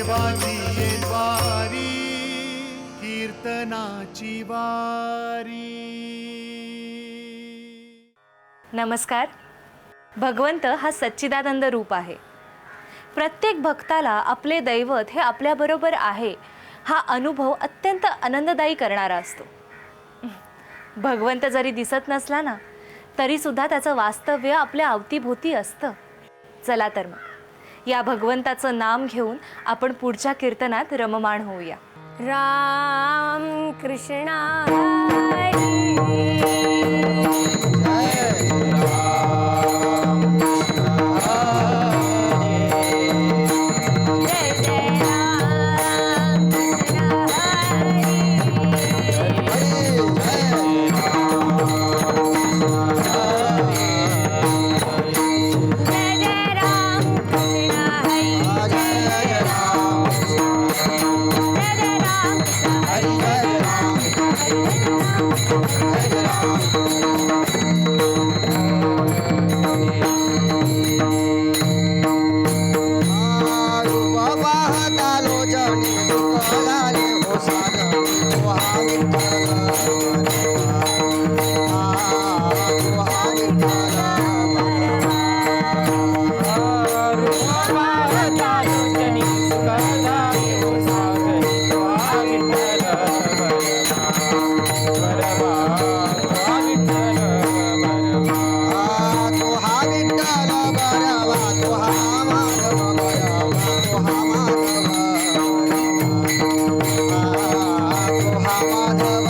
देवाची ये द्वारी कीर्तनाची वारी. नमस्कार. भगवंत हा सच्चिदानंद रूप आहे. प्रत्येक भक्ताला आपले दैवत हे आपल्याबरोबर आहे हा अनुभव अत्यंत आनंददायी करणारा असतो. भगवंत जरी दिसत नसला ना तरी सुद्धा त्याचं वास्तव्य आपल्या अवतीभोवती असतं. चला तर मग या भगवंताचं नाम घेऊन आपण पुढच्या कीर्तनात रममाण होऊया. राम कृष्ण हरी. माधव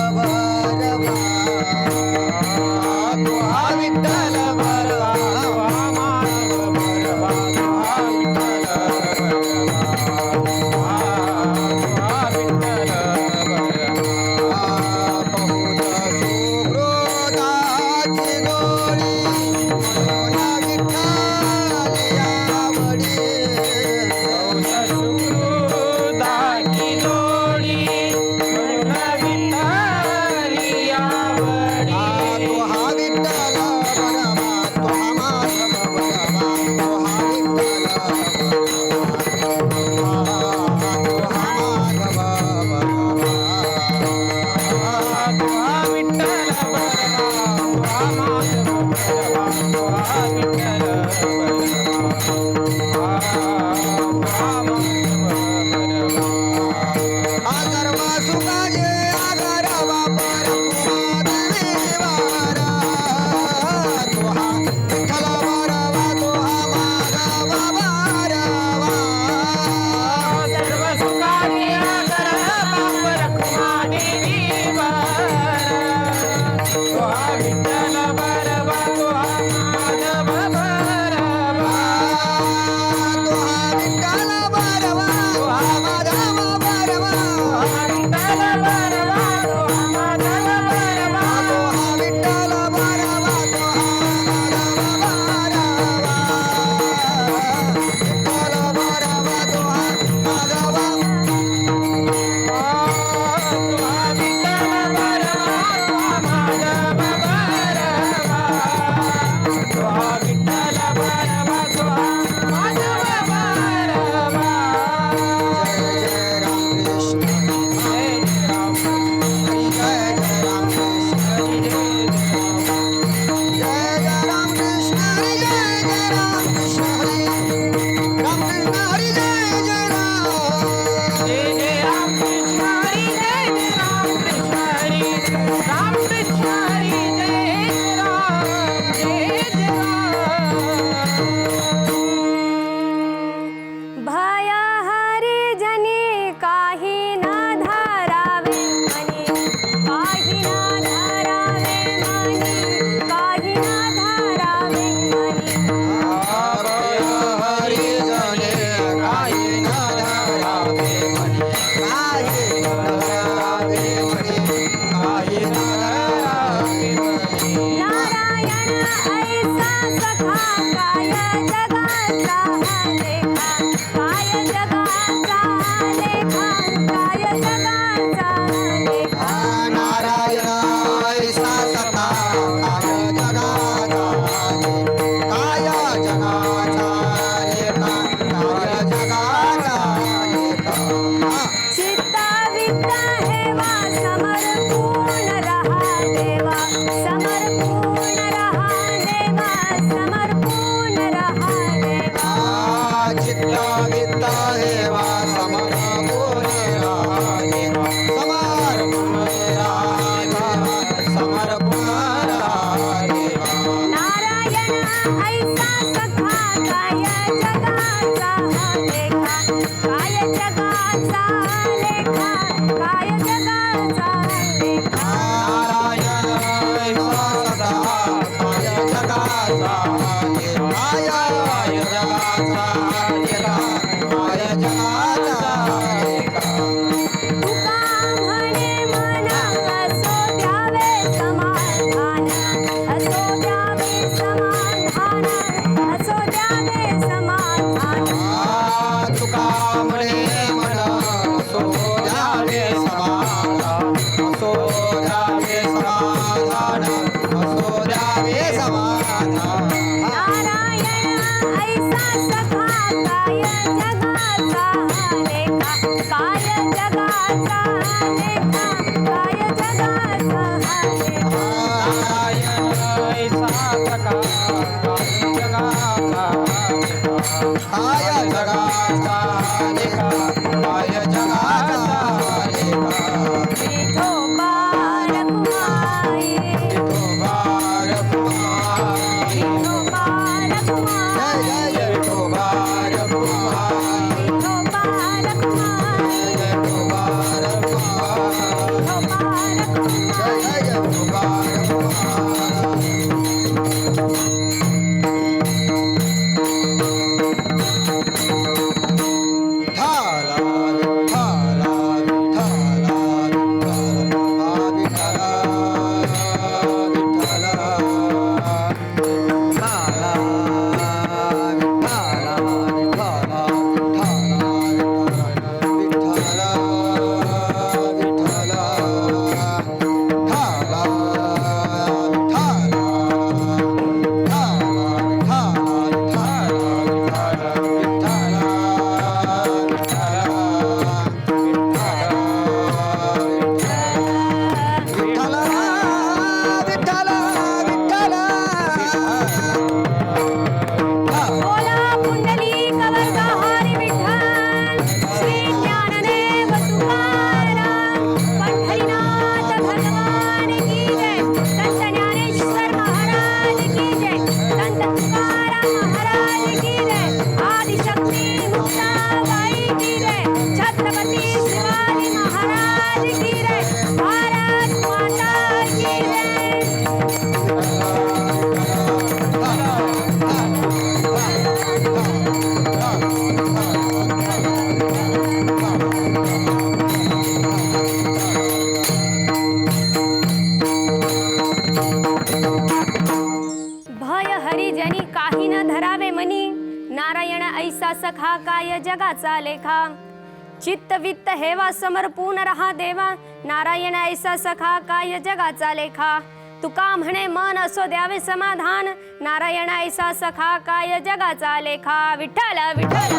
जगाचा लेखा चित्त वित्त हेवा समर्पून रहा देवा नारायण ऐसा सखा काय जगाचा लेखा तुका म्हणे मन असो द्यावे समाधान नारायण ऐसा सखा काय जगाचा लेखा विठ्ठल विठ्ठल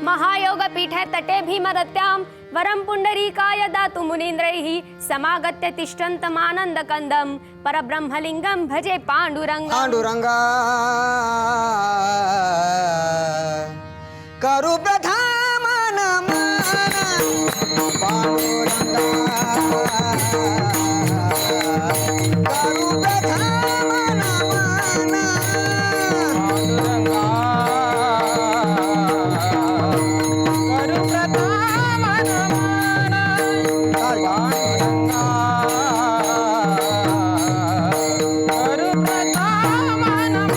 महायोग पीठे तटे भीमदत्यां वरं पुंडरीकाय दातु मुनीन्द्रैः समागत्य तिष्ठन्तमानन्द कंदं परब्रह्मलिंगं भजे पांडुरंग पांडुरंगा करू प्रथम नमन पांडुरंगा करू प्रथम नमन पांडुरंगा करू प्रथम नमन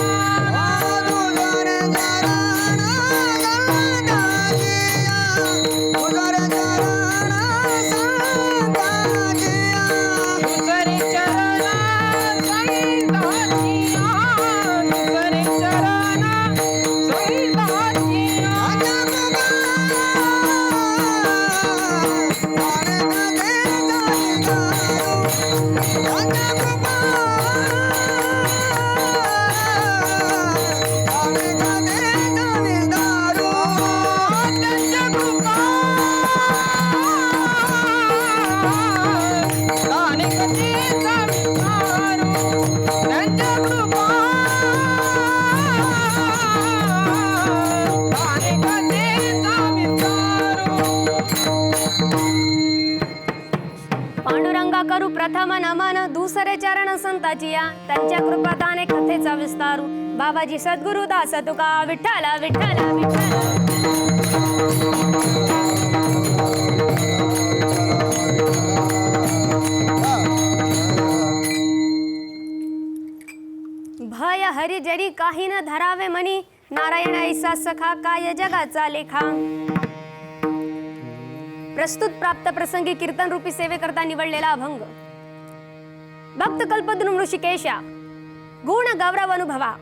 पांडुरंगा पांडुरंगा करू प्रथम नमन दुसरे चरण संताचिया त्यांच्या कृपादाने कथेचा विस्तारू बाबाजी सद्गुरु दास तुका विठ्ठल विठ्ठल विठ्ठल भय हरी जरी काही न धरावे मनी नारायण ऐसा सखा काय जगाचा लेखा प्रस्तुत प्राप्त प्रसंगी कीर्तन रूपी सेवेकरता निवडलेला अभंग भक्त कल्पद्रुम ऋषिकेशा गुण गौरव अनुभवा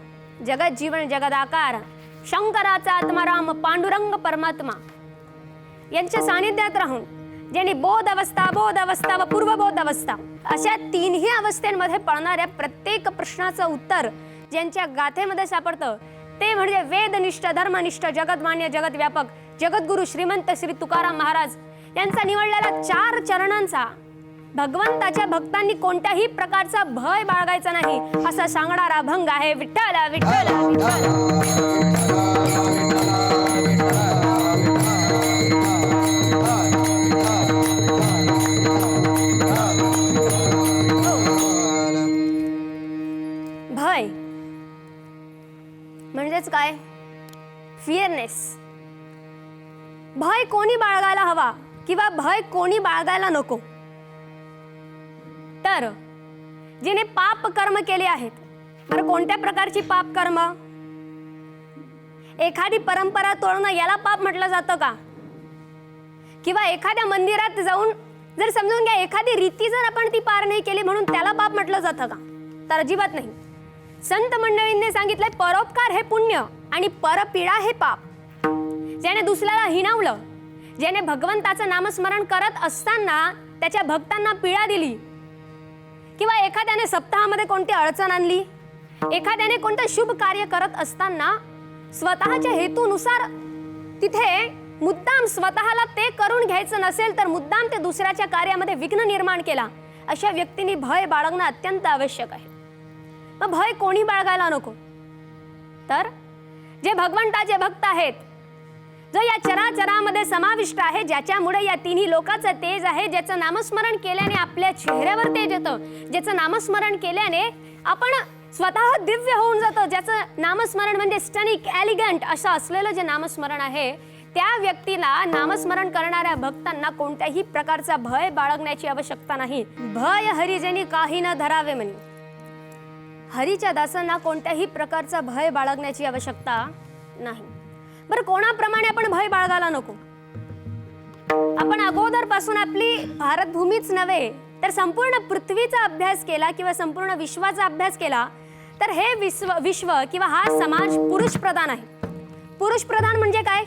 जगत जीवन जगदाकार शंकराचा आत्माराम पांडुरंग परमात्मा यांच्या सानिध्यात राहून ज्यांनी बोध अवस्था व पूर्वबोध अवस्था अशा तीनही अवस्थेमध्ये पडणाऱ्या प्रत्येक प्रश्नाचं उत्तर ज्यांच्या गाथेमध्ये सापडतं ते म्हणजे वेदनिष्ठ धर्मनिष्ठ जगतमान्य जगतव्यापक जगद्गुरु श्रीमंत श्री तुकाराम महाराज यांचा निवडलेला 4 चरणांचा भगवंताच्या भक्तांनी कोणत्याही प्रकारचा भय बाळगायचा नाही असा सांगणारा अभंग आहे विठ्ठल विठ्ठल भय म्हणजेच काय फिअरनेस भय कोणी बाळगायला हवा किंवा भय कोणी बाळगायला नको तर जिने पाप कर्म केले आहेत बरं कोणत्या प्रकारची पाप कर्म एखादी परंपरा तोडणं याला पाप म्हटलं जातं का किंवा एखाद्या मंदिरात जाऊन जर समजून घ्या एखादी रीती जर आपण ती पार नाही केली म्हणून त्याला पाप म्हटलं जातं का तर अजिबात नाही संत मंडळींनी सांगितलंय परोपकार हे पुण्य आणि परपीडा हे पाप ज्याने दुसऱ्याला हिणवलं ज्याने भगवंताचं नामस्मरण करत असताना त्याच्या भक्तांना पीडा दिली किंवा एखाद्याने सप्ताहामध्ये कोणती अडचण आणली एखाद्याने कोणतं शुभ कार्य करत असताना स्वतःच्या हेतूनुसार तिथे मुद्दाम स्वतःला ते करून घ्यायचं नसेल तर मुद्दाम ते दुसऱ्याच्या कार्यामध्ये विघ्न निर्माण केला अशा व्यक्तींनी भय बाळगणं अत्यंत आवश्यक आहे मग भय कोणी बाळगायला नको तर जे भगवंताचे भक्त आहेत जो या चराचरामध्ये समाविष्ट आहे ज्याच्यामुळे या तिन्ही लोकांचं तेज आहे ज्याचं नामस्मरण केल्याने आपल्या चेहऱ्यावर तेज येतं ज्याचं नामस्मरण केल्याने आपण स्वतः दिव्य होऊन जातो ज्याचं नामस्मरण म्हणजे स्टनिक एलिगंट असं असलेलं जे नामस्मरण आहे त्या व्यक्तीला नामस्मरण करणाऱ्या भक्तांना कोणत्याही प्रकारचा भय बाळगण्याची आवश्यकता नाही भय हरिजनी काही न धरावे म्हणे हरीच्या दासांना कोणत्याही प्रकारचा भय बाळगण्याची आवश्यकता नाही बरं कोणाप्रमाणे आपण भय बाळगायला नको आपण अगोदरपासून आपली भारतभूमीच नव्हे तर संपूर्ण पृथ्वीचा अभ्यास केला किंवा संपूर्ण विश्वाचा अभ्यास केला तर हे विश्व किंवा हा समाज पुरुष प्रधान आहे. पुरुष प्रधान म्हणजे काय?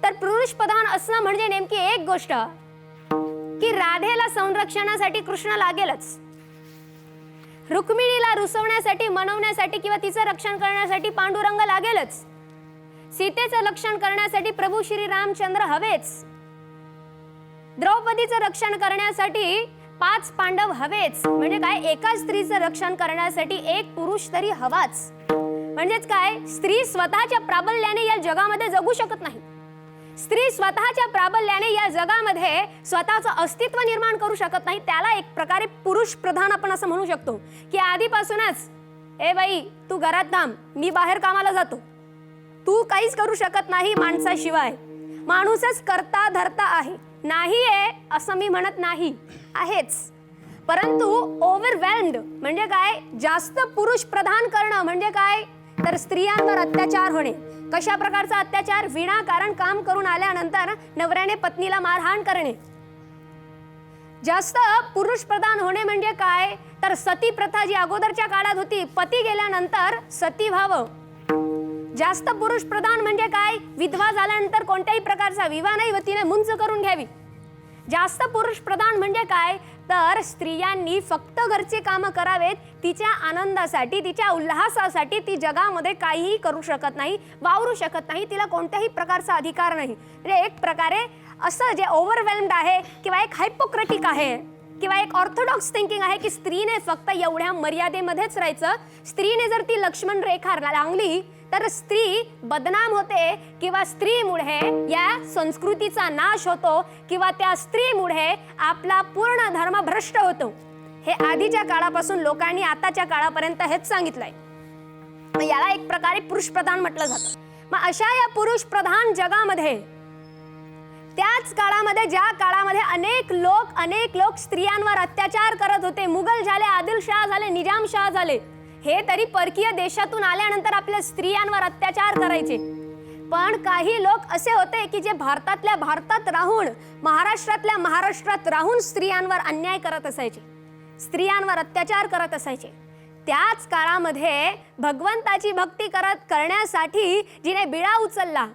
तर पुरुष प्रधान असणं म्हणजे नेमकी एक गोष्ट की राधेला संरक्षणासाठी कृष्ण लागेलच, रुक्मिणीला रुसवण्यासाठी, मनवण्यासाठी किंवा तिचं रक्षण करण्यासाठी पांडुरंग लागेलच, सीतेचं रक्षण करण्यासाठी प्रभू श्री रामचंद्र हवेच, द्रौपदीचं रक्षण करण्यासाठी 5 पांडव हवेच. म्हणजे काय? एका स्त्रीचं रक्षण करण्यासाठी एक पुरुष तरी हवाच. म्हणजेच काय? स्त्री स्वतःच्या प्राबल्याने या जगामध्ये जगू शकत नाही. स्त्री स्वतःच्या प्राबल्याने या जगामध्ये स्वतःचं अस्तित्व निर्माण करू शकत नाही. त्याला एक प्रकारे पुरुष प्रधान आपण असं म्हणू शकतो की आधीपासूनच ए बाई तू घरात थांब, मी बाहेर कामाला जातो, तू काहीच करू शकत नाही माणसाशिवाय. माणूसच करता धरता आहे. नाही आहे असं मी म्हणत नाही, आहेच, परंतु ओव्हरवेल्म्ड म्हणजे काय? जास्त पुरुष प्रधान करणं म्हणजे काय? तर स्त्रियांवर अत्याचार होणे. कशा प्रकारचा अत्याचार? विनाकारण काम करून आल्यानंतर नवऱ्याने पत्नीला मारहाण करणे. जास्त पुरुष प्रधान होणे म्हणजे काय? तर सती प्रथा जी अगोदरच्या काळात होती, पती गेल्यानंतर सती व्हावं. जास्त पुरुष प्रधान म्हणजे काय? विधवा झाल्यानंतर कोणत्याही प्रकारचा विवाह नाही व तिने मुंज करून घ्यावी. जास्त पुरुष प्रधान म्हणजे काय? तर स्त्रियांनी फक्त घरचे काम करावेत, तिच्या आनंदासाठी, तिच्या उल्हासासाठी ती जगामध्ये काहीही करू शकत नाही, वावरू शकत नाही, तिला कोणत्याही प्रकारचा अधिकार नाही. म्हणजे एक प्रकारे असं जे ओव्हरवेल्म्ड आहे किंवा एक हायपोक्रेटिक आहे किंवा एक ऑर्थोडॉक्स थिंकिंग आहे की स्त्रीने फक्त एवढ्या मर्यादेमध्येच राहायचं. स्त्रीने जर ती लक्ष्मण रेखा लांगली तर स्त्री बदनाम होते किंवा स्त्रीमुळे या संस्कृतीचा नाश होतो किंवा त्या स्त्रीमुळे आपला पूर्ण धर्म भ्रष्ट होतो. हे आधीच्या काळापासून लोकांनी आताच्या काळापर्यंत हेच सांगितलंय. याला एक प्रकारे पुरुष प्रधान म्हटलं जातं. मग अशा या पुरुष प्रधान जगामध्ये त्याच काळामध्ये, ज्या काळामध्ये अनेक लोक स्त्रियांवर अत्याचार करत होते, मुघल झाले, आदिलशाह झाले, निजामशाह झाले, हे तरी परकीय देशातून आल्यानंतर आपल्या स्त्रियांवर अत्याचार करायचे. पण काही लोक असे होते की जे भारतातल्या भारतात राहून, महाराष्ट्रातल्या महाराष्ट्रात राहून स्त्रियांवर अन्याय करत असायचे, स्त्रियांवर अत्याचार करत असायचे. त्याच काळामध्ये भगवंताची भक्ती करण्यासाठी जिने बिळा उचलला,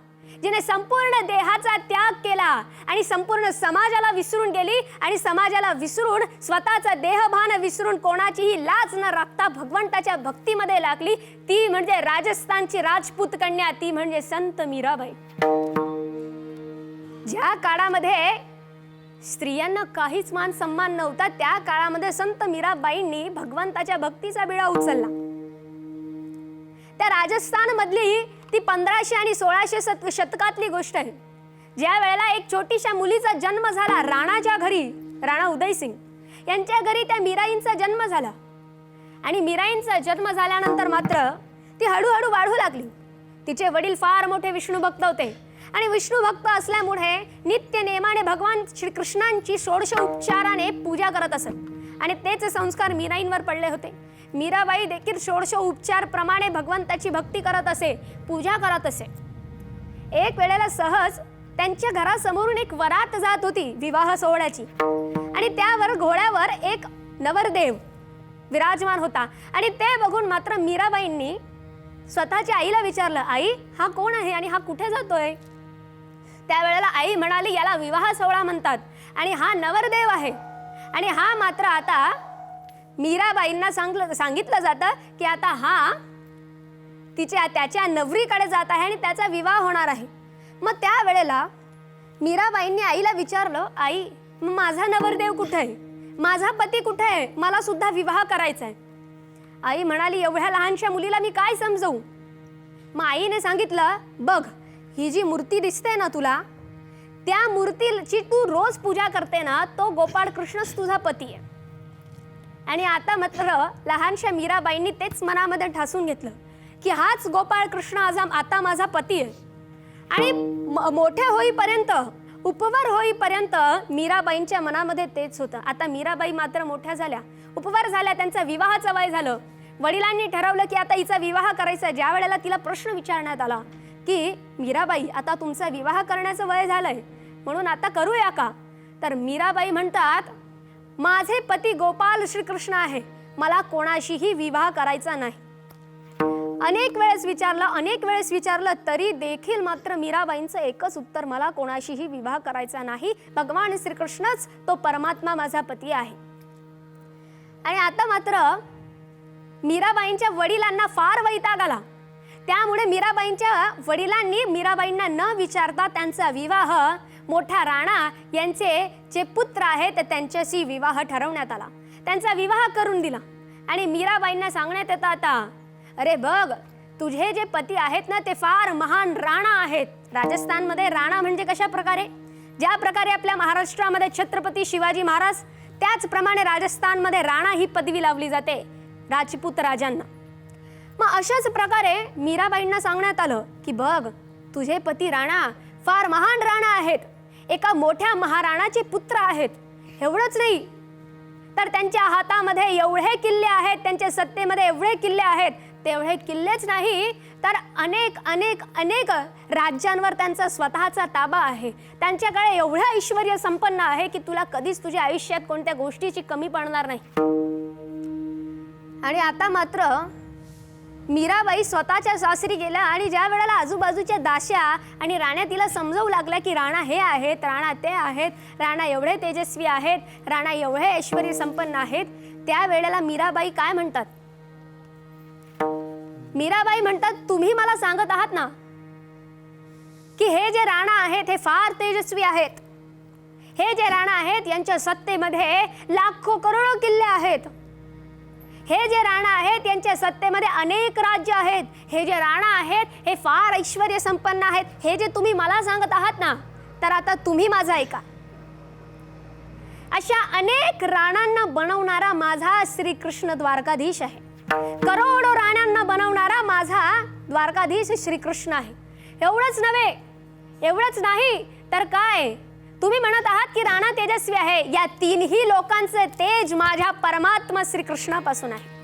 जिने संपूर्ण देहाचा त्याग केला आणि संपूर्ण समाजाला विसरून गेली आणि समाजाला विसरून, स्वतःचा देहभान विसरून, कोणाचीही लाज न राखता भगवंताच्या भक्तीमध्ये लागली, ती म्हणजे राजस्थानची राजपूत कन्या, ती म्हणजे संत मीराबाई. ज्या काळामध्ये स्त्रियांना काहीच मान सन्मान नव्हता, त्या काळामध्ये संत मीराबाईंनी भगवंताच्या भक्तीचा बिळा उचलला. त्या राजस्थान मधली ती 1500 आणि 1600 शतकातली गोष्ट आहे, ज्या वेळेला एक छोटीशा मुलीचा जन्म झाला राणाच्या घरी, राणा उदयसिंग यांच्या घरी त्या मीराईंचा जन्म झाला. आणि मीराईंचा जन्म झाल्यानंतर मात्र ती हळूहळू वाढू लागली. तिचे वडील फार मोठे विष्णू भक्त होते आणि विष्णू भक्त असल्यामुळे नित्य नेमाने भगवान श्रीकृष्णांची 16 उपचाराने पूजा करत असत आणि तेच संस्कार मीराईंवर पडले होते. मीराबाई देखील 16 उपचार प्रमाणे भगवंताची भक्ती करत असे, पूजा करत असे. एक वेळेला सहज त्यांच्या घरासमोरून एक वरात जात होती विवाह सोहळ्याची आणि त्यावर घोड्यावर एक नवरदेव विराजमान होता आणि ते बघून मात्र मीराबाईंनी स्वतःच्या आईला विचारलं, आई हा कोण आहे आणि हा कुठे जातोय? त्यावेळेला आई म्हणाली, याला विवाह सोहळा म्हणतात आणि हा नवरदेव आहे. आणि हा मात्र आता मीराबाईंना सांगितलं जातं की आता हा त्याच्या नवरीकडे जात आहे आणि त्याचा विवाह होणार आहे. मग त्यावेळेला मीराबाईंनी आईला विचारलं, आई माझा नवरदेव कुठे आहे, माझा पती कुठे आहे, मला सुद्धा विवाह करायचा आहे. आई म्हणाली, एवढ्या लहानशा मुलीला मी काय समजवू? मग आईने सांगितलं, बघ ही जी मूर्ती दिसते ना तुला, त्या मूर्तीची तू रोज पूजा करते ना, तो गोपाळ कृष्णच तुझा पती आहे. आणि आता मात्र लहानशा मीराबाईंनी तेच मनामध्ये ठासून घेतलं की हाच गोपाळ कृष्ण आता माझा पती आहे. आणि मोठे होईपर्यंत, उपवर होईपर्यंत मीराबाईंच्या मनामध्ये तेच होतं. आता मीराबाई मात्र मोठ्या झाल्या, उपवर झाल्या, त्यांचा विवाहाचं वय झालं. वडिलांनी ठरवलं की आता हिचा विवाह करायचा. ज्या वेळेला तिला प्रश्न विचारण्यात आला की मीराबाई आता तुमचा विवाह करण्याचं वय झालंय, म्हणून आता करूया का? तर मीराबाई म्हणतात, माझे पती गोपाल श्रीकृष्ण आहे, मला कोणाशीही विवाह करायचा नाही. अनेक वेळेस विचारलं तरी देखील मात्र मीराबाईंचं एकच उत्तर, मला कोणाशीही विवाह करायचा नाही. भगवान श्रीकृष्णच तो परमात्मा माझा पती आहे. आणि आता मात्र मीराबाईंच्या वडिलांना फार वैताग आला. त्यामुळे मीराबाईंच्या वडिलांनी मीराबाईंना न विचारता त्यांचा विवाह मोठा राणा यांचे जे पुत्र आहेत त्यांच्याशी विवाह ठरवण्यात आला. त्यांचा विवाह करून दिला. आणि मीराबाईंना सांगण्यात येतं, आता अरे बघ, तुझे जे पती आहेत ना ते फार महान राणा आहेत. राजस्थानमध्ये राणा म्हणजे कशा प्रकारे, ज्या प्रकारे आपल्या महाराष्ट्रामध्ये छत्रपती शिवाजी महाराज, त्याचप्रमाणे राजस्थानमध्ये राणा ही पदवी लावली जाते राजपूत राजांना. मग अशाच प्रकारे मीराबाईंना सांगण्यात आलं की बघ, तुझे पती राणा फार महान राणा आहेत, एका मोठ्या महाराणाचे पुत्र आहेत. एवढंच नाही तर त्यांच्या हातामध्ये एवढे किल्ले आहेत, त्यांच्या सत्तेमध्ये एवढे किल्ले आहेत, तेवढे किल्लेच नाही तर अनेक अनेक अनेक राज्यांवर त्यांचा स्वतःचा ताबा आहे. त्यांच्याकडे एवढं ऐश्वर्य संपन्न आहे की तुला कधीच तुझ्या आयुष्यात कोणत्या गोष्टीची कमी पडणार नाही. आणि आता मात्र मीराबाई स्वतःच्या सासरी गेल्या. आणि ज्या वेळेला आजूबाजूच्या दास्या आणि राण्या तिला समजवू लागल्या की राणा हे आहेत, राणा ते आहेत, राणा एवढे तेजस्वी आहेत, राणा एवढे ऐश्वर्य संपन्न आहेत, त्यावेळेला मीराबाई काय म्हणतात? मीराबाई म्हणतात, तुम्ही मला सांगत आहात ना की हे जे राणा आहेत हे फार तेजस्वी आहेत, हे जे राणा आहेत यांच्या सत्तेमध्ये लाखो करोडो किल्ले आहेत, हे जे राणा आहेत यांच्या सत्तेमध्ये अनेक राज्य आहेत, हे जे राणा आहेत हे फार ऐश्वर्य संपन्न आहेत, हे जे तुम्ही मला सांगत आहात ना, तर आता तुम्ही माझं ऐका. अशा अनेक राणांना बनवणारा माझा श्रीकृष्ण द्वारकाधीश आहे. करोडो राण्यांना बनवणारा माझा द्वारकाधीश श्रीकृष्ण आहे. एवढंच नाही तर काय, तुम्ही म्हणत आहात की राणा तेजस्वी आहे, या तीनही लोकांचे तेज माझ्या परमात्मा श्रीकृष्णापासून आहे.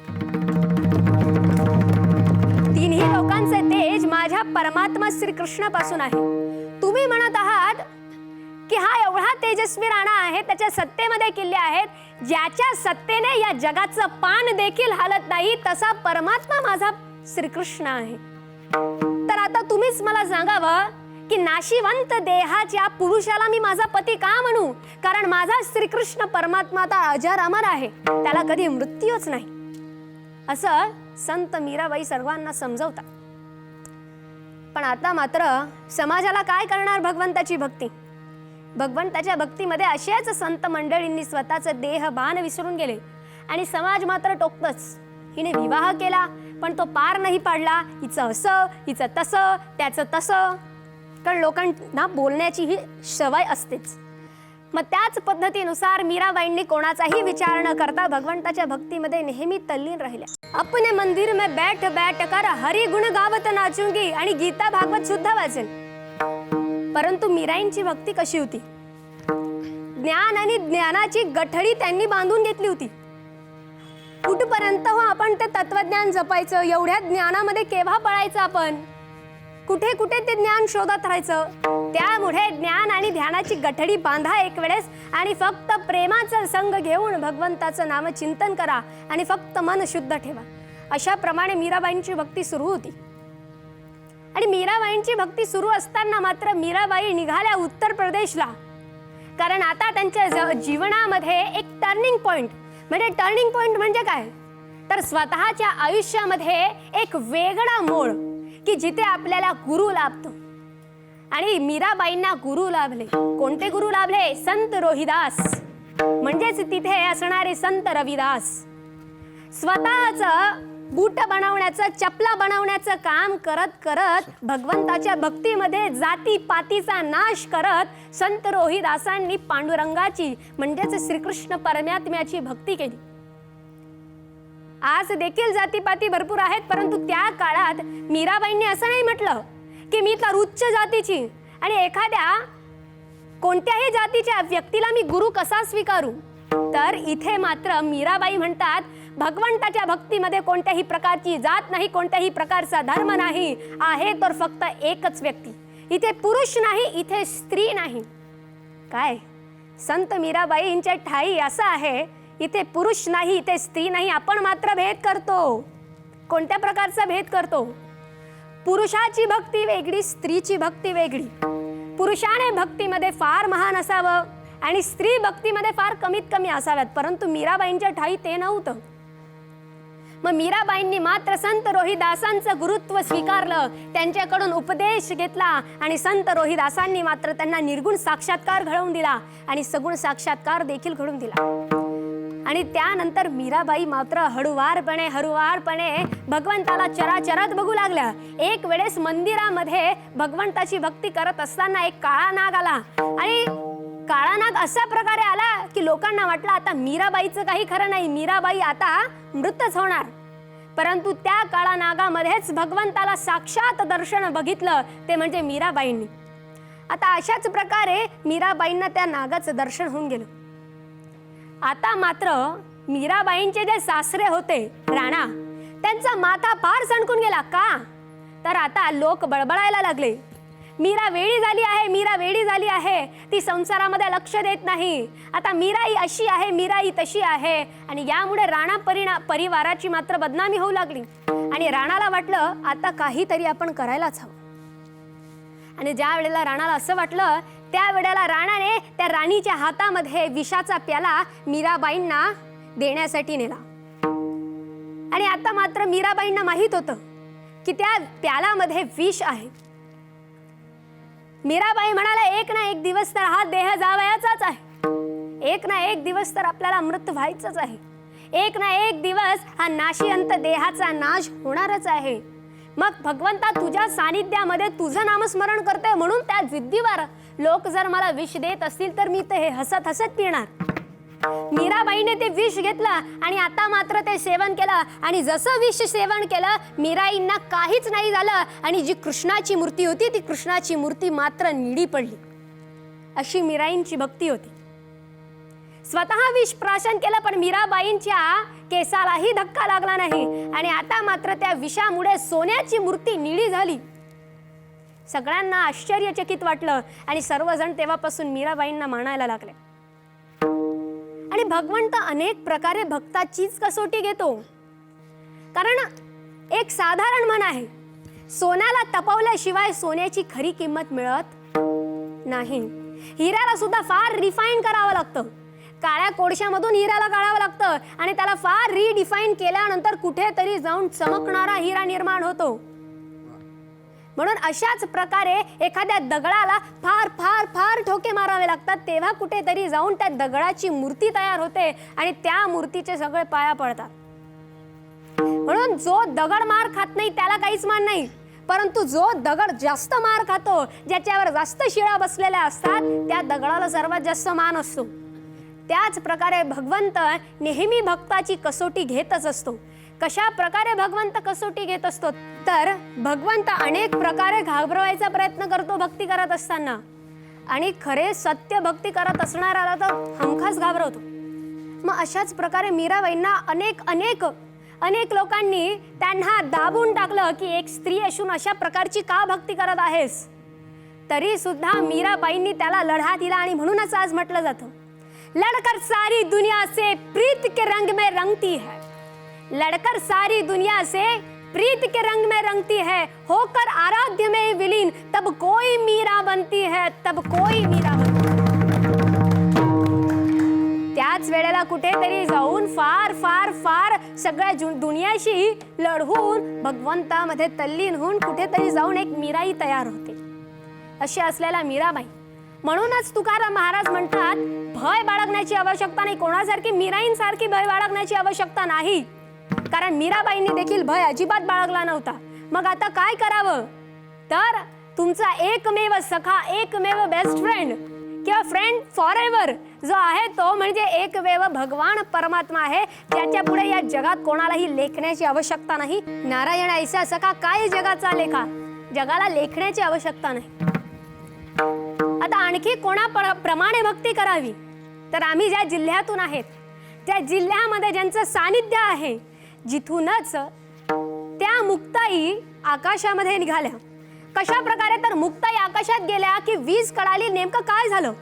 तीनही लोकांचे तेज माझ्या परमात्मा श्रीकृष्णापासून आहे. तुम्ही म्हणत आहात की हा एवढा तेजस्वी राणा आहे, त्याच्या सत्तेमध्ये किल्ले आहेत, ज्याच्या सत्तेने या जगाचं पान देखील हालत नाही, तसा परमात्मा माझा श्रीकृष्ण आहे. तर आता तुम्हीच मला सांगावं की नाशिवंत देहाच्या पुरुषाला मी माझा पती का म्हणू? कारण माझा श्रीकृष्ण परमात्मा आता अजर अमर आहे, त्याला कधी मृत्यूच नाही, असं संत मीराबाई सर्वांना समजवतात. पण आता मात्र समाजाला काय करणार भगवंताची भक्ती? भगवंताच्या भक्तीमध्ये अशाच संत मंडळींनी स्वतःचं देहभान विसरून गेले. आणि समाज मात्र टोकतच, हिने विवाह केला पण तो पार नाही पाडला, हिचं असं, हिचं तसं, त्याचं तसं. कारण लोकांना बोलण्याची ही सवय असतेच. मग त्याच पद्धतीनुसार मीराबाईंनी कोणाचाही विचार न करता भगवंताच्या भक्तीमध्ये नेहमी तल्लीन राहिल्या. अपने मंदिर में बैठ बैठ कर हरि गुण गावत नाचूंगी, आणि गीता भागवत सुद्धा वाचेल. परंतु मीराईंची भक्ती कशी होती? ज्ञान आणि ज्ञानाची गठडी त्यांनी बांधून घेतली होती. कुठपर्यंत हो आपण ते तत्वज्ञान जपायचं, एवढ्या ज्ञानामध्ये केव्हा पळायचं आपण, कुठे कुठे ते ज्ञान शोधत राहायचं. त्यामुळे ज्ञान आणि ध्यानाची गठडी बांधा एक वेळेस, आणि फक्त प्रेमाचा संग घेऊन भगवंताचं नाम चिंतन करा आणि फक्त मन शुद्ध ठेवा. अशा प्रमाणे मीराबाईंची भक्ती सुरू होती. आणि मीराबाईंची भक्ती सुरू असताना मात्र मीराबाई निघाल्या उत्तर प्रदेशला. कारण आता त्यांच्या जीवनामध्ये एक टर्निंग पॉइंट म्हणजे काय, तर स्वतःच्या आयुष्यामध्ये एक वेगळा मोड की जिथे आपल्याला गुरु लाभतो. आणि मीराबाईंना गुरु लाभले. कोणते गुरु लाभले? संत रोहिदास, म्हणजेच तिथे असणारे संत रविदास. स्वतःचं बूट बनवण्याचं, चपला बनवण्याचं काम करत करत भगवंताच्या भक्तीमध्ये जाती पातीचा नाश करत संत रोहिदासांनी पांडुरंगाची म्हणजेच श्रीकृष्ण परमात्म्याची भक्ती केली. आज देखील जातीपाती भरपूर आहेत, परंतु त्या काळात मीराबाईंनी असं नाही म्हटलं की मी तर उच्च जातीची आणि एखाद्या कोणत्याही जातीच्या व्यक्तीला मी गुरु कसा स्वीकारू. तर इथे मात्र मीराबाई म्हणतात, भगवंताच्या भक्तीमध्ये कोणत्याही प्रकारची जात नाही, कोणत्याही प्रकारचा धर्म नाही, आहे तर फक्त एकच व्यक्ती. इथे पुरुष नाही, इथे स्त्री नाही. काय संत मीराबाईंच्या ठाई असं आहे, इथे पुरुष नाही, इथे स्त्री नाही, आपण मात्र भेद करतो. कोणत्या प्रकारचा भेद करतो? पुरुषाची भक्ती वेगळी, स्त्रीची भक्ती वेगळी. पुरुषाने भक्तीमध्ये फार महान असावं आणि स्त्री भक्तीमध्ये फार कमीत कमी असाव्यात, परंतु मीराबाईंच्या ठाई ते नव्हतं. मग मीराबाईंनी मात्र संत रोहिदासांचं गुरुत्व स्वीकारलं, त्यांच्याकडून उपदेश घेतला आणि संत रोहिदासांनी मात्र त्यांना निर्गुण साक्षात्कार घडवून दिला आणि सगुण साक्षात्कार देखील घडवून दिला. आणि त्यानंतर मीराबाई मात्र हळुवारपणे भगवंताला चराचरात बघू लागल्या. एक वेळेस मंदिरामध्ये भगवंताची भक्ती करत असताना एक काळा नाग आला आणि काळा नाग अशा प्रकारे आला की लोकांना वाटलं आता मीराबाईचं काही खरं नाही, मीराबाई आता मृतच होणार. परंतु त्या काळा नागामध्येच भगवंताला साक्षात दर्शन बघितलं, ते म्हणजे मीराबाईंनी. आता अशाच प्रकारे मीराबाईंना त्या नागाचं दर्शन होऊन गेलं. आता मात्र मीराबाईंचे जे सासरे होते राणा, त्यांचा माथा फार सणकून गेला. का तर आता लोक बळबळायला लागले, मीरा वेडी झाली आहे, मीरा वेडी झाली आहे, ती संसारामध्ये लक्ष देत नाही, आता मीराई अशी आहे, मीराई तशी आहे. आणि यामुळे राणा परिवाराची मात्र बदनामी होऊ लागली आणि राणाला वाटलं आता काहीतरी आपण करायलाच हवं. आणि ज्या वेळेला राणाला असं वाटलं, त्यावेळेला राणाने त्या राणीच्या हातामध्ये विषाचा प्याला मीराबाईंना देण्यासाठी नेला. आणि आता मात्र मीराबाईंना माहित होतं की त्या प्यालामध्ये विष आहे. मीराबाई म्हणाला, एक ना एक दिवस तर हा देह जावयाचाच आहे, एक ना एक दिवस तर आपल्याला मृत व्हायचंच आहे, एक ना एक दिवस हा नाशिअंत देहाचा नाश होणारच आहे. मग भगवंता तुझ्या सानिध्यामध्ये तुझं नामस्मरण करते म्हणून त्या जिद्दीवर लोक जर मला विष देत असतील तर मी ते हे हसत हसत पिणार. मीराबाईने ते विष घेतलं आणि आता मात्र ते सेवन केलं आणि जसं विष सेवन केलं मीराईंना काहीच नाही झालं आणि जी कृष्णाची मूर्ती होती ती कृष्णाची मूर्ती मात्र निडी पडली. अशी मीराईंची भक्ती होती. स्वतः विष प्राशन केलं पण मीराबाईंच्या केसालाही धक्का लागला नाही आणि आता मात्र त्या विषामुळे सोन्याची मूर्ती निडी झाली. सगळ्यांना आश्चर्यचकित वाटलं आणि सर्वजण तेव्हापासून मीराबाईंना मानायला लागले. आणि भगवंत अनेक प्रकारे भक्ताचीच कसोटी घेतो. कारण एक साधारण म्हण आहे, सोन्याला तपवल्याशिवाय सोन्याची खरी किंमत मिळत नाही. हिऱ्याला सुद्धा फार रिफाईन करावं लागतं, काळ्या कोळशामधून हिऱ्याला काढावं लागतं आणि त्याला फार रिडिफाईन केल्यानंतर कुठेतरी जाऊन चमकणारा हिरा निर्माण होतो. म्हणून अशाच प्रकारे एखाद्या दगडाला फार फार फार ठोके मारावे लागतात, तेव्हा कुठेतरी जाऊन त्या दगडाची मूर्ती तयार होते आणि त्या मूर्तीचे सगळे पाया पडतात. म्हणून जो दगड मार खात नाही त्याला काहीच मान नाही, परंतु जो दगड जास्त मार खातो, ज्याच्यावर जास्त शिळा बसलेल्या असतात, त्या दगडाला सर्वात जास्त मान असतो. त्याच प्रकारे भगवंत नेहमी भक्ताची कसोटी घेतच असतो. कशा प्रकारे भगवंत कसोटी घेत असतो तर भगवंत अनेक प्रकारे घाबरवायचा प्रयत्न करतो भक्ती करत असताना, आणि खरे सत्य भक्ती करत असणाऱ्याला तर हमखास घाबरवतो. मग अशाच प्रकारे मीराबाईंना अनेक लोकांनी त्यांना दाबून टाकलं की एक स्त्री असून अशा प्रकारची का भक्ती करत आहेस. तरी सुद्धा मीराबाईंनी त्याला लढा दिला आणि म्हणूनच आज म्हटलं जातं, लड़कर सारी दुनिया से प्रीत के रंग में रंगती है, लड़कर सारी दुनिया से प्रीत के रंग में रंगती है, होकर आराध्य में विलीन तब कोई मीरा बनती है, तब कोई मीरा बनती है. त्याच वेळेला कुठेतरी जाऊन फार फार फार सगळ्या दुनियाशी लढवून भगवंतामध्ये तल्लीन होऊन कुठेतरी जाऊन एक मीराई तयार होते. अशी असलेला मीराबाई. म्हणूनच तुकाराम महाराज म्हणतात, भय बाळगण्याची आवश्यकता नाही, कोणासारखी मीराईंसारखी भय बाळगण्याची आवश्यकता नाही. कारण मीराबाईंनी देखील भय अजिबात बाळगला नव्हता. मग आता काय करावं तर तुमचा एकमेव सखा, एकमेव बेस्ट फ्रेंड किंवा फ्रेंड फॉर एव्हर जो आहे तो म्हणजे एकमेव भगवान परमात्मा आहे, ज्याच्या पुढे या जगात कोणालाही लेखण्याची आवश्यकता नाही. नारायण ऐसा सखा काय जगाचा लेखा, जगाला लेखण्याची आवश्यकता नाही. आता आणखी कोणाप्रमाणे भक्ती करावी तर आम्ही ज्या जिल्ह्यातून आहेत त्या जिल्ह्यामध्ये ज्यांचं सानिध्य आहे, जिथूनच त्या मुक्ताई आकाशामध्ये निघाल्या. कशा प्रकारे तर मुक्ताई आकाशात गेल्या की वीज कळाली. नेमकं काय झालं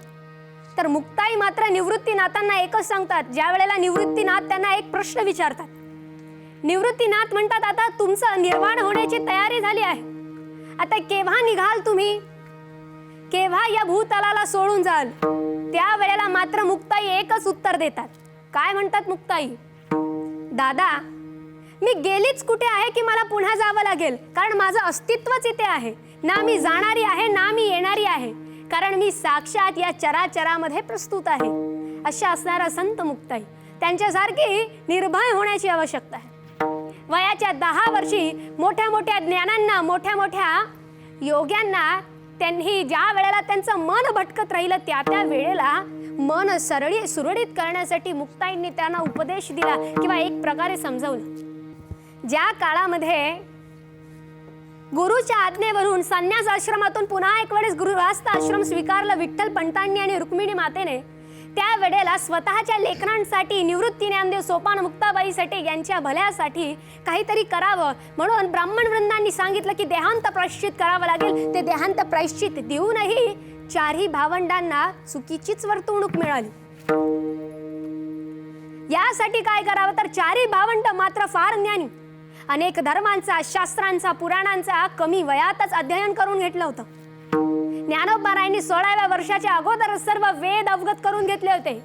तर मुक्ताई मात्र निवृत्तीनाथांना एकच सांगतात. ज्या वेळेला निवृत्तीनाथ त्यांना एक प्रश्न विचारतात, निवृत्तीनाथ म्हणतात, आता तुमचं निर्वाण होण्याची तयारी झाली आहे, आता केव्हा निघाल तुम्ही, केव्हा या भूतलाला सोडून जाल? त्या वेळेला मात्र मुक्ताई एकच उत्तर देतात. काय म्हणतात मुक्ताई? दादा, मी गेलीच कुठे आहे की मला पुन्हा जावं लागेल, कारण माझं अस्तित्वच इथे आहे. ना मी जाणारी आहे ना मी येणारी आहे, कारण मी साक्षात या चराचरामध्ये प्रस्तुत आहे. अशा असणारा संत मुक्ताई, त्यांच्यासारखी निर्भय होण्याची आवश्यकता आहे. वयाच्या 10 वर्षी मोठ्या मोठ्या ज्ञानांना, मोठ्या मोठ्या योग्यांना त्यांनी ज्या वेळेला त्यांचं मन भटकत राहिलं, त्या वेळेला मन सुरळीत करण्यासाठी मुक्ताईंनी त्यांना उपदेश दिला किंवा एक प्रकारे समजवलं. ज्या काळामध्ये गुरुच्या आज्ञेवरून संन्यास आश्रमातून पुन्हा एक वेळेस गृहस्थ आश्रम स्वीकारलं विठ्ठल पंतांनी आणि रुक्मिणी मातेने, त्या वेळेला स्वतःच्या लेकरांसाठी, निवृत्ती ज्ञानदेव सोपान मुक्ताबाईसाठी, यांच्या भल्यासाठी काहीतरी करावं म्हणून ब्राह्मण वृंदांनी सांगितलं की देहांत प्रायश्चित करावं लागेल. ते देहांत प्रायश्चित देऊनही 4ही भावंडांना चुकीचीच वर्तवणूक मिळाली. यासाठी काय करावं तर 4ही भावंड मात्र फार ज्ञानी, अनेक धर्मांचा, शास्त्रांचा, पुराणांचा कमी वयातच अध्ययन करून घेतलं होतं. ज्ञानोबारायांनी 16व्या वर्षाच्या अगोदर सर्व वेद अवगत करून घेतले होते,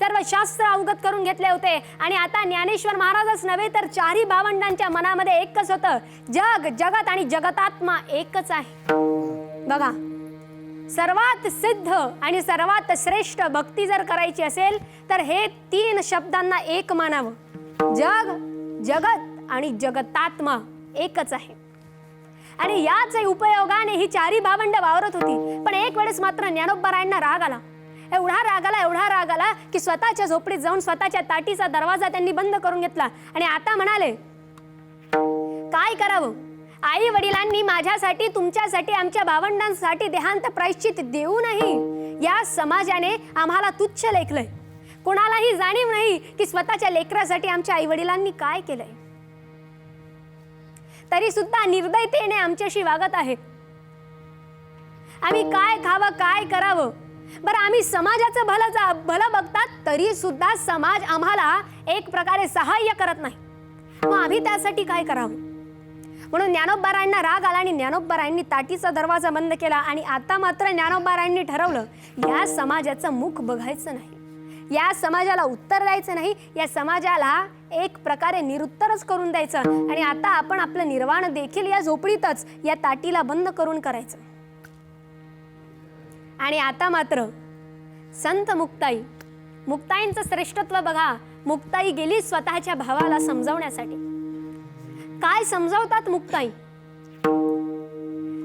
सर्व शास्त्र अवगत करून घेतले होते. आणि आता ज्ञानेश्वर महाराजच नव्हे तर 4ही भावंडांच्या मनामध्ये एकच होतं, जग, जगत आणि जगतात्मा एकच आहे. बघा, सर्वात सिद्ध आणि सर्वात श्रेष्ठ भक्ती जर करायची असेल तर हे 3 शब्दांना एक मानावं. जग, जगत आणि जगतात्मा एकच आहे. आणि याच उपयोगाने ही 4ही भावंड वावरत होती. पण एक वेळेस मात्र ज्ञानोबारायांना राग आला, एवढा राग आला की स्वतःच्या झोपडीत जाऊन स्वतःच्या ताटीचा दरवाजा त्यांनी बंद करून घेतला. आणि आता म्हणाले, काय करावं? आई वडिलांनी माझ्यासाठी, तुमच्यासाठी, आमच्या भावंडांसाठी देहांत प्रायश्चित देऊनही या समाजाने आम्हाला तुच्छ लेखलंय. कोणालाही जाणीव नाही की स्वतःच्या लेकरासाठी आमच्या आई वडिलांनी काय केलंय. तरी सुद्धा निर्दयतेने आमच्याशी वागत आहेत. आम्ही काय खावं, काय करावं? बरं, आम्ही समाजाचं भलं बघतात तरी सुद्धा समाज आम्हाला एक प्रकारे सहाय्य करत नाही. मग आम्ही त्यासाठी काय करावं? म्हणून ज्ञानोबारायांना राग आला आणि ज्ञानोबारायांनी ताटीचा दरवाजा बंद केला. आणि आता मात्र ज्ञानोबारायांनी ठरवलं, या समाजाचं मुख बघायचं नाही, या समाजाला उत्तर द्यायचं नाही, या समाजाला एक प्रकारे निरुत्तरच करून द्यायचं. आणि आता आपण आपलं निर्वाण देखील या झोपडीतच, या ताटीला बंद करून करायचं. आणि आता मात्र संत मुक्ताईंचं श्रेष्ठत्व बघा. मुक्ताई गेली स्वतःच्या भावाला समजावण्यासाठी. काय समजावतात मुक्ताई?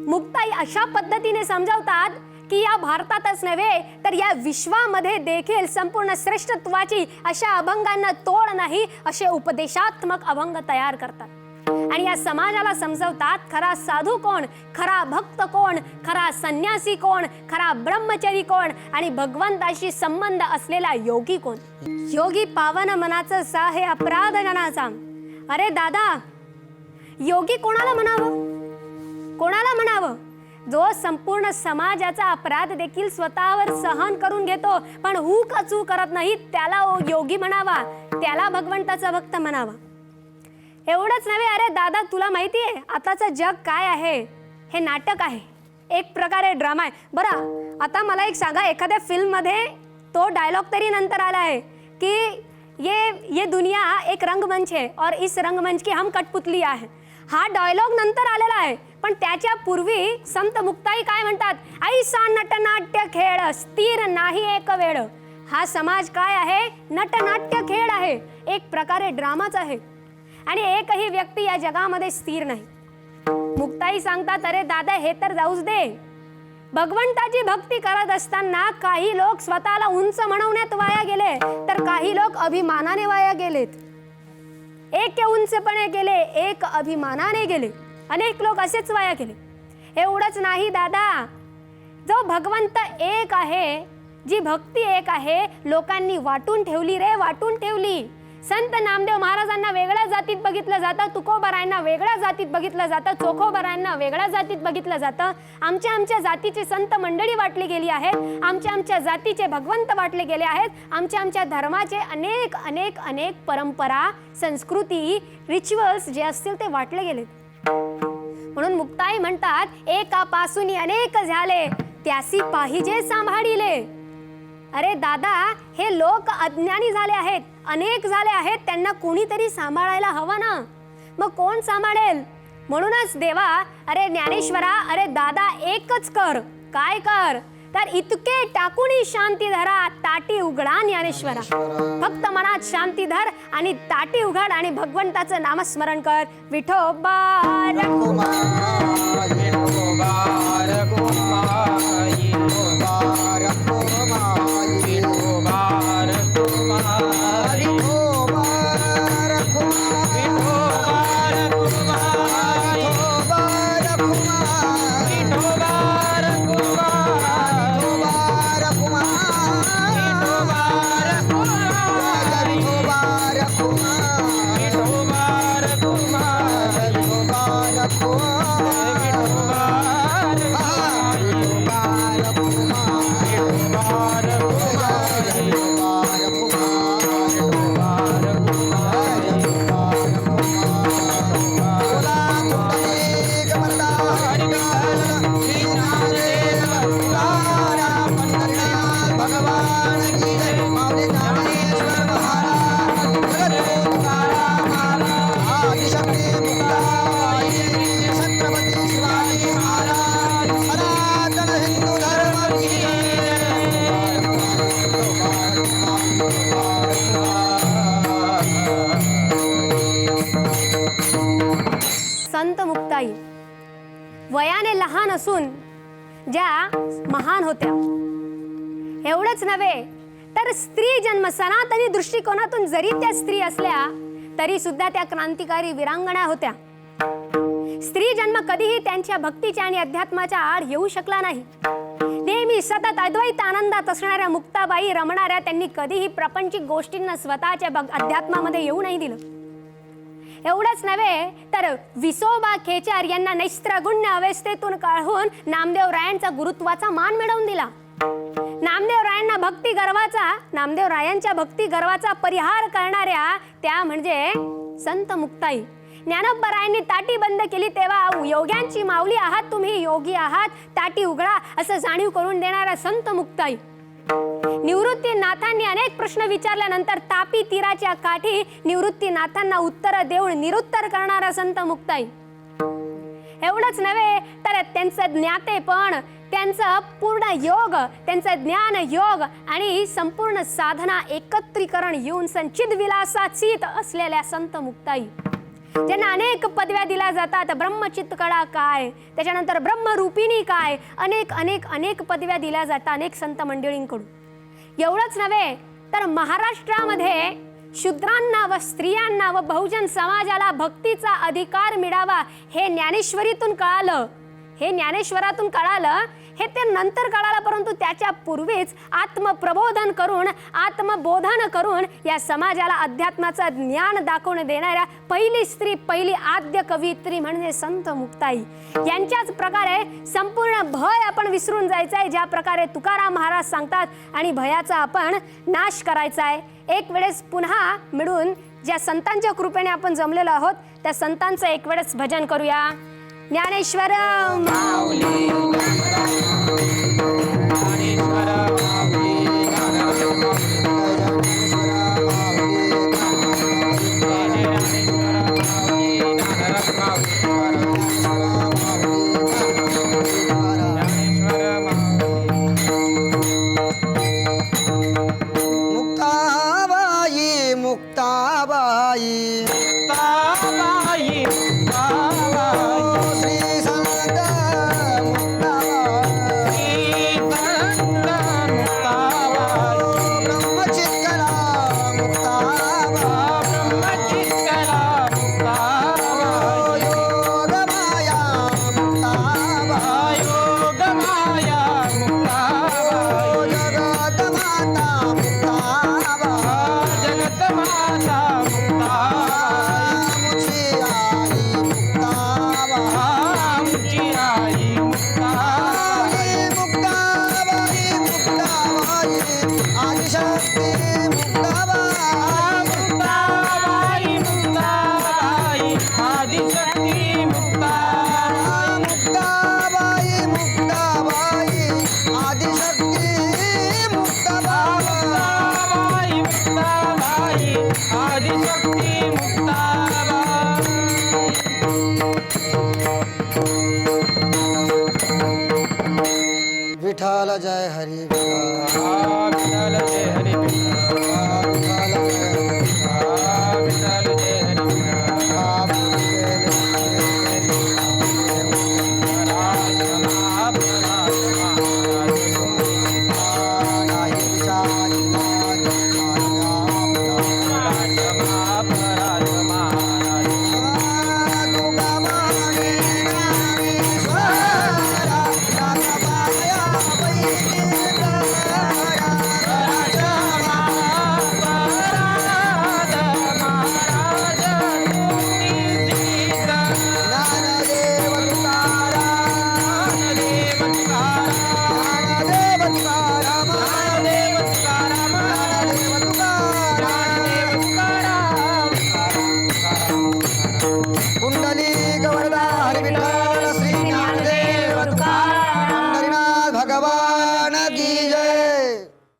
मुक्ताई अशा पद्धतीने समजावतात की या भारतातच नव्हे तर या विश्वामध्ये देखील संपूर्ण श्रेष्ठत्वाची अशा अभंगांना तोड नाही, असे उपदेशात्मक अभंग तयार करतात. आणि या समाजाला समजावतात, खरा साधू कोण, खरा भक्त कोण, खरा संन्यासी कोण, खरा ब्रह्मचारी कोण आणि भगवंताशी संबंध असलेला योगी कोण. योगी पावन मनाचं साहे अपराध जनाचा. अरे दादा, योगी कोणाला म्हणावं? कोणाला म्हणावं? जो संपूर्ण समाजाचा अपराध देखील स्वतःवर सहन करून घेतो पण हुकचू करत नाही, त्याला योगी म्हणावा, त्याला भगवंताचा भक्त म्हणावा. एवढंच नव्हे, अरे दादा तुला माहिती आहे आताचं जग काय आहे? हे नाटक आहे, एक प्रकारे ड्रामा आहे. बरं, आता मला एक सांगा, एखाद्या फिल्ममध्ये तो डायलॉग तरी नंतर आला आहे की ये दुनिया एक रंगमंच है और इस रंगमंच की हम कठपुतली आहे. हा डायलॉग नंतर आलेला आहे. पण त्याच्या पूर्वी संत मुक्ताई काय म्हणतात? ऐसा नटनाट्य खेळ स्थिर नाही एक वेळ. हा समाज काय आहे? नटनाट्य खेळ आहे, एक प्रकारे ड्रामाच आहे. आणि एकही व्यक्ती या जगामध्ये स्थिर नाही. मुक्ताई सांगतात, अरे दादा हे तर जाऊच दे, भगवंताची भक्ती करत असताना काही लोक स्वतःला उंच म्हणवण्यात वाया गेले तर काही लोक अभिमानाने वाया गेलेत. एक उंचपणे गेले, एक अभिमानाने गेले, अनेक लोक असेच वाया गेले. एवढंच नाही दादा, जो भगवंत एक आहे, जी भक्ती एक आहे, लोकांनी वाटून ठेवली रे, वाटून ठेवली. संत नामदेव महाराजांना वेगळ्या जातीत बघितलं जातं, तुकोबारायांना वेगळ्या जातीत बघितलं जातं, चोखोबारायांना वेगळ्या जातीत बघितलं जातं. आमच्या जातीची संत मंडळी वाटली गेली आहेत, आमच्या जातीचे भगवंत वाटले गेले आहेत, आमच्या धर्माचे अनेक अनेक अनेक परंपरा, संस्कृती, रिच्युअल्स जे असतील ते वाटले गेलेत. म्हणून मुक्ताई म्हणतात, एकापासून अनेक झाले त्यासी पाहिजे सांभाळिले. अरे दादा, हे लोक अज्ञानी झाले आहेत, अनेक झाले आहेत, त्यांना कोणीतरी सांभाळायला हवं ना. मग कोण सांभाळेल? म्हणूनच देवा, अरे ज्ञानेश्वरा, अरे दादा, एकच कर. काय कर? तर इतके टाकूनी शांती धरा, ताटी उघडा ज्ञानेश्वरा. फक्त मनात शांती धर आणि ताटी उघड आणि भगवंताचं नामस्मरण कर. विठोबा रखुमा, विठोबा रखुमा, विठोबा रखुमा, विठोबा रखुमा, विठोबा रखुमा, विठोबा रखुमा, विठोबा रखुमा, विठोबा रखुमा, विठोबा रखुमा, विठोबा रखुमा, विठोबा रखुमा, विठोबा रखुमा, संत मुक्ताई वयाने लहान असून ज्या महान होत्या. एवढंच नव्हे तर स्त्री जन्म सनातनी दृष्टिकोनातून जरी त्या स्त्री असल्या तरी सुद्धा त्या क्रांतिकारी वीरांगना होत्या. स्त्री जन्म कधीही त्यांच्या भक्तीच्या आणि अध्यात्माच्या आड येऊ शकला नाही. नेहमी सतत अद्वैत आनंदात असणाऱ्या मुक्ताबाई रमणाऱ्या त्यांनी कधीही प्रापंचिक गोष्टींना स्वतःच्या अध्यात्मामध्ये येऊ नाही दिलं. एवढंच नव्हे तर विसोबा खेचर यांना नैस्त्रगुण्य अवस्थेतून काढून नामदेवरायांचा गुरुत्वाचा मान मिळवून दिला. नामदेवरायांच्या भक्ती गर्वाचा परिहार करणाऱ्या त्या म्हणजे संत मुक्ताई. ज्ञानोबरायांनी ताटी बंद केली तेव्हा योग्यांची माऊली आहात तुम्ही, योगी आहात, ताटी उघडा असं जाणीव करून देणारा संत मुक्ताई. निवृत्तीनाथांनी अनेक प्रश्न विचारल्यानंतर तापी तीराच्या काठी निवृत्तीनाथांना उत्तर देऊन निरुत्तर करणारा संत मुक्ताई. एवढंच नव्हे तर त्यांचं ज्ञातेपण, त्यांचं पूर्ण योग, त्यांचं ज्ञान योग आणि संपूर्ण साधना एकत्रीकरण येऊन संचित विलासाचीत असलेल्या संत मुक्ताई, ज्यांना अनेक पदव्या दिल्या जातात. ब्रह्मचित्तकडा काय, त्याच्यानंतर ब्रह्मरूपिणी काय, अनेक अनेक अनेक पदव्या दिल्या जातात अनेक संत मंडळींकडून. एवढंच नव्हे तर महाराष्ट्रामध्ये शूद्रांना व स्त्रियांना व बहुजन समाजाला भक्तीचा अधिकार मिळावा हे ज्ञानेश्वरीतून कळालं, हे ज्ञानेश्वरातून कळालं, हे ते नंतर कळालं. परंतु त्याच्या पूर्वीच आत्मप्रबोधन करून, आत्मबोधन करून या समाजाला अध्यात्माचं ज्ञान दाखवून देणाऱ्या पहिली स्त्री, पहिली आद्य कवयित्री म्हणजे संत मुक्ताई. यांच्याच प्रकारे संपूर्ण भय आपण विसरून जायचं आहे, ज्या प्रकारे तुकाराम महाराज सांगतात, आणि भयाचा आपण नाश करायचा आहे. एक वेळेस पुन्हा मिळून ज्या संतांच्या कृपेने आपण जमलेलो आहोत त्या संतांचं एक वेळेस भजन करूया. ज्ञानेश्वर माऊली, ज्ञानेश्वर माऊली, मुक्ताबाई, मुक्ताबाई, मुक्ताबाई, श्री संत मुक्ताबाई, ब्रह्मचित्कला मुक्ताबाई, योगमाया मुक्ताबाई, जगतमाता मुक्ताबाई, जगतमाता मुक्ती